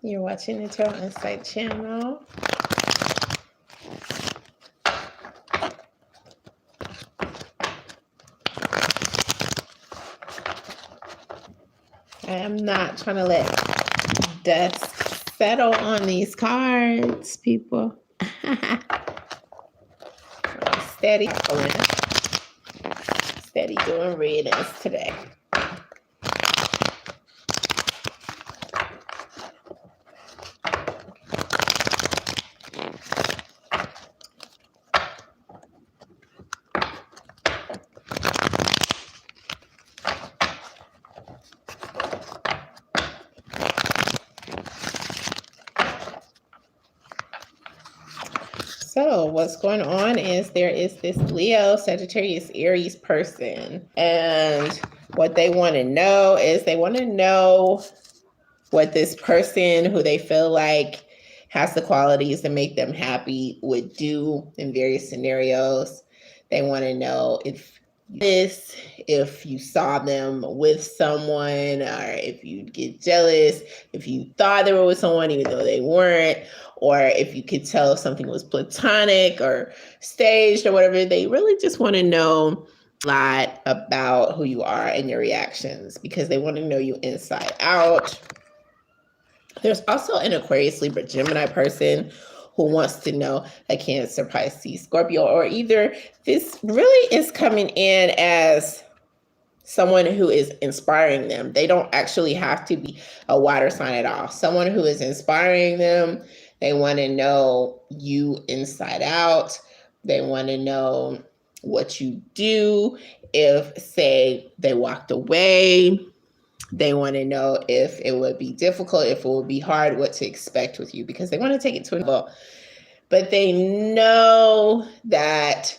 You're watching the Tarot Insight channel. I am not trying to let dust settle on these cards, people. Steady doing readings today. So what's going on is there is this Leo, Sagittarius, Aries person. And what they want to know is they want to know what this person who they feel like has the qualities to make them happy would do in various scenarios. They want to know if you saw them with someone, or if you'd get jealous, if you thought they were with someone even though they weren't, or if you could tell if something was platonic or staged or whatever. They really just want to know a lot about who you are and your reactions, because they want to know you inside out. There's also an Aquarius, Libra, Gemini person who wants to know a Cancer, Pisces, Scorpio, or either this really is coming in as someone who is inspiring them. They don't actually have to be a water sign at all. Someone who is inspiring them. They want to know you inside out. They want to know what you do if, say, they walked away. They want to know if it would be difficult, if it would be hard, what to expect with you, because they want to take it to a level. But they know that,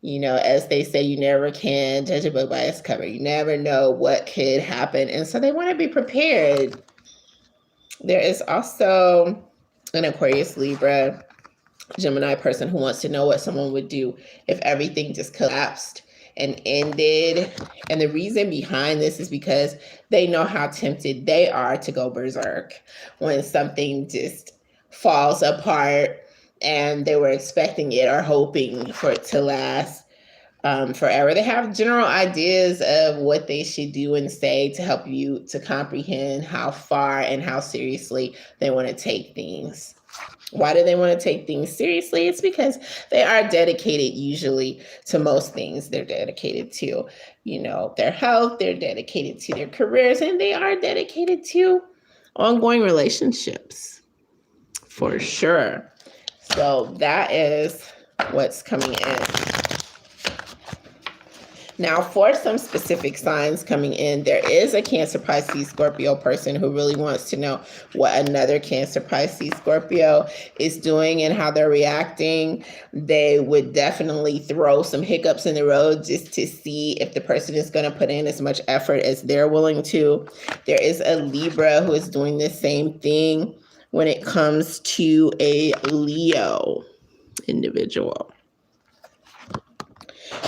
as they say, you never can judge a book by its cover. You never know what could happen. And so they want to be prepared. There is also an Aquarius, Libra, Gemini person who wants to know what someone would do if everything just collapsed and ended. And the reason behind this is because they know how tempted they are to go berserk when something just falls apart and they were expecting it or hoping for it to last forever. They have general ideas of what they should do and say to help you to comprehend how far and how seriously they want to take things. Why do they want to take things seriously? It's because they are dedicated usually to most things. They're dedicated to, their health, they're dedicated to their careers, and they are dedicated to ongoing relationships for sure. So that is what's coming in. Now, for some specific signs coming in, there is a Cancer, Pisces, Scorpio person who really wants to know what another Cancer, Pisces, Scorpio is doing and how they're reacting. They would definitely throw some hiccups in the road just to see if the person is going to put in as much effort as they're willing to. There is a Libra who is doing the same thing when it comes to a Leo individual.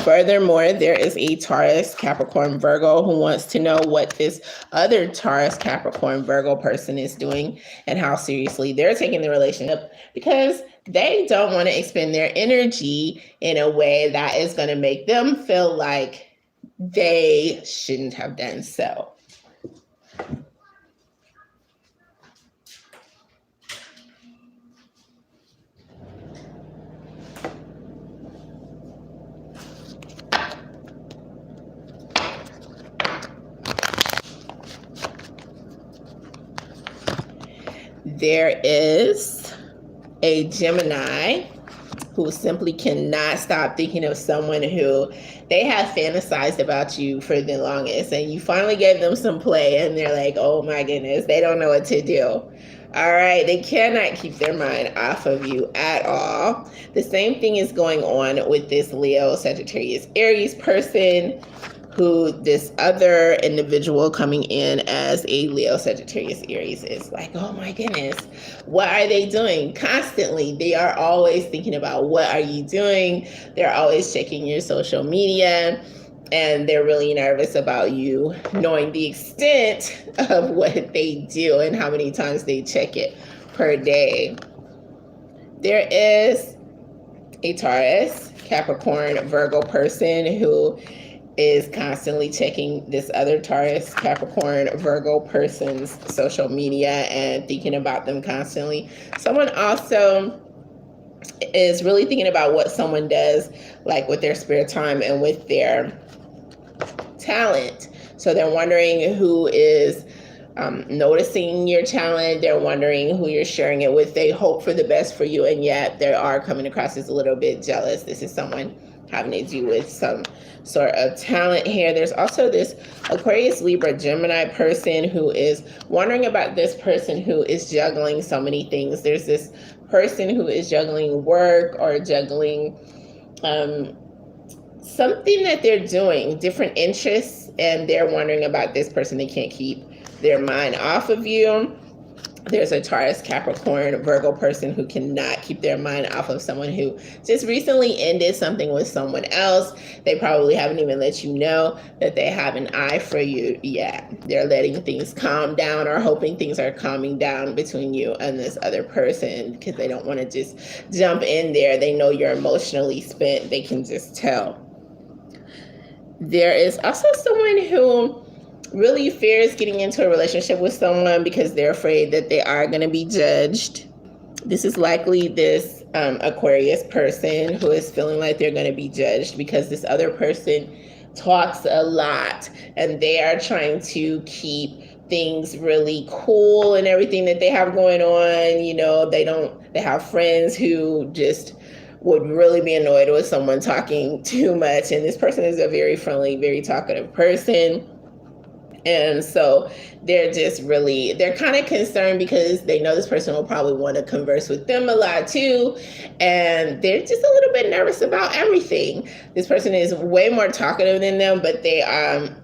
Furthermore, there is a Taurus, Capricorn, Virgo who wants to know what this other Taurus, Capricorn, Virgo person is doing and how seriously they're taking the relationship, because they don't want to expend their energy in a way that is going to make them feel like they shouldn't have done so. There is a Gemini who simply cannot stop thinking of someone who they have fantasized about you for the longest, and you finally gave them some play and they're like, oh my goodness, they don't know what to do. All right, they cannot keep their mind off of you at all. The same thing is going on with this Leo, Sagittarius, Aries person, who this other individual coming in as a Leo, Sagittarius, Aries is like, oh my goodness, what are they doing? Constantly, they are always thinking about what are you doing? They're always checking your social media. And they're really nervous about you knowing the extent of what they do and how many times they check it per day. There is a Taurus, Capricorn, Virgo person who is constantly checking this other Taurus, Capricorn, Virgo person's social media and thinking about them constantly. Someone also is really thinking about what someone does, like with their spare time and with their talent. So they're wondering who is noticing your talent. They're wondering who you're sharing it with. They hope for the best for you, and yet they are coming across as a little bit jealous. This is someone having to do with some sort of talent here. There's also this Aquarius, Libra, Gemini person who is wondering about this person who is juggling so many things. There's this person who is juggling work or juggling something that they're doing, different interests, and they're wondering about this person. They can't keep their mind off of you. There's a Taurus, Capricorn, Virgo person who cannot keep their mind off of someone who just recently ended something with someone else. They probably haven't even let you know that they have an eye for you yet. They're letting things calm down or hoping things are calming down between you and this other person because they don't want to just jump in there. They know you're emotionally spent. They can just tell. There is also someone who really fears getting into a relationship with someone because they're afraid that they are going to be judged. This is likely this Aquarius person who is feeling like they're going to be judged because this other person talks a lot and they are trying to keep things really cool and everything that they have going on. You know, they have friends who just would really be annoyed with someone talking too much. And this person is a very friendly, very talkative person. And so they're kind of concerned because they know this person will probably want to converse with them a lot too. And they're just a little bit nervous about everything. This person is way more talkative than them, but they are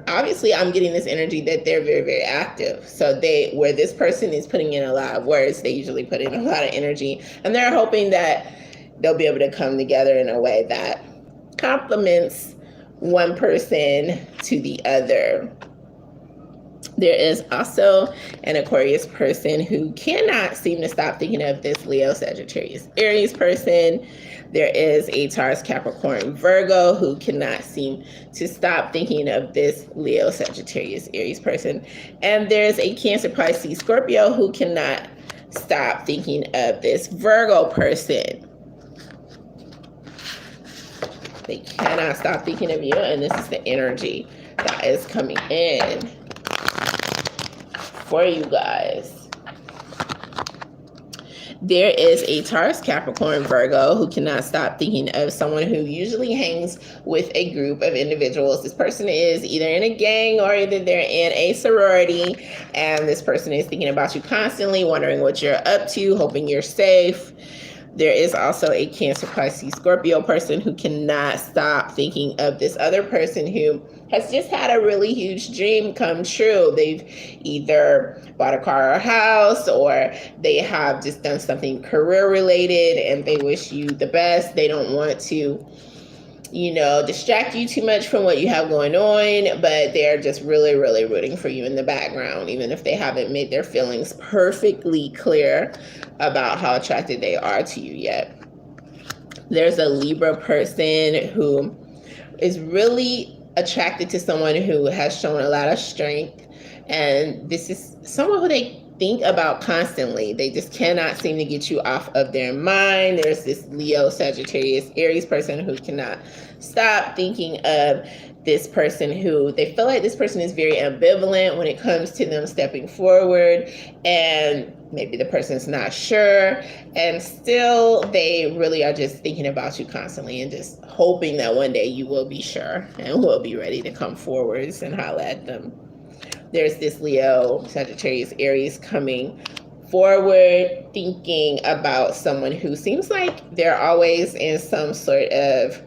obviously, I'm getting this energy that they're very, very active. So where this person is putting in a lot of words, they usually put in a lot of energy. And they're hoping that they'll be able to come together in a way that complements one person to the other. There is also an Aquarius person who cannot seem to stop thinking of this Leo, Sagittarius, Aries person. There is a Taurus, Capricorn, Virgo who cannot seem to stop thinking of this Leo, Sagittarius, Aries person. And there's a Cancer, Pisces, Scorpio who cannot stop thinking of this Virgo person. They cannot stop thinking of you, and this is the energy that is coming in for you guys. There is a Taurus, Capricorn, Virgo who cannot stop thinking of someone who usually hangs with a group of individuals. This person is either in a gang or either they're in a sorority, and this person is thinking about you constantly, wondering what you're up to, hoping you're safe. There is also a Cancer, Pisces, Scorpio person who cannot stop thinking of this other person who has just had a really huge dream come true. They've either bought a car or a house, or they have just done something career related and they wish you the best. They don't want to, distract you too much from what you have going on, but they're just really, really rooting for you in the background, even if they haven't made their feelings perfectly clear about how attracted they are to you yet. There's a Libra person who is really attracted to someone who has shown a lot of strength, and this is someone who they think about constantly. They just cannot seem to get you off of their mind. There's this Leo, Sagittarius, Aries person who cannot stop thinking of this person who they feel like this person is very ambivalent when it comes to them stepping forward, and maybe the person's not sure, and still they really are just thinking about you constantly and just hoping that one day you will be sure and will be ready to come forwards and holler at them. There's this Leo, Sagittarius, Aries coming forward, thinking about someone who seems like they're always in some sort of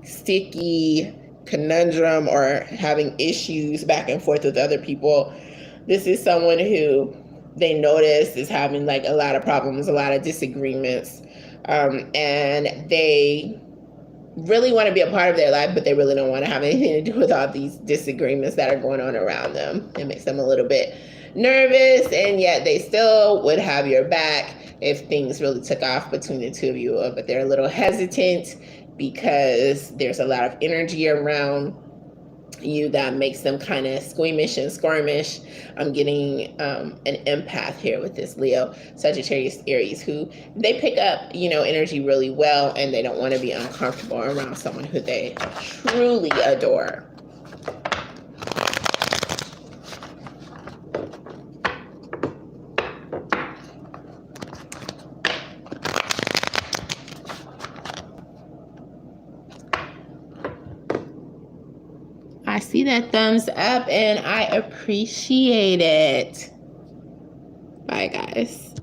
sticky conundrum or having issues back and forth with other people. This is someone who they notice is having like a lot of problems, a lot of disagreements, and they really want to be a part of their life, but they really don't want to have anything to do with all these disagreements that are going on around them. It makes them a little bit nervous, and yet they still would have your back if things really took off between the two of you, but they're a little hesitant because there's a lot of energy around you that makes them kind of squeamish and squirmish. I'm getting an empath here with this Leo, Sagittarius, Aries, who they pick up, energy really well, and they don't want to be uncomfortable around someone who they truly adore. I see that thumbs up and I appreciate it. Bye, guys.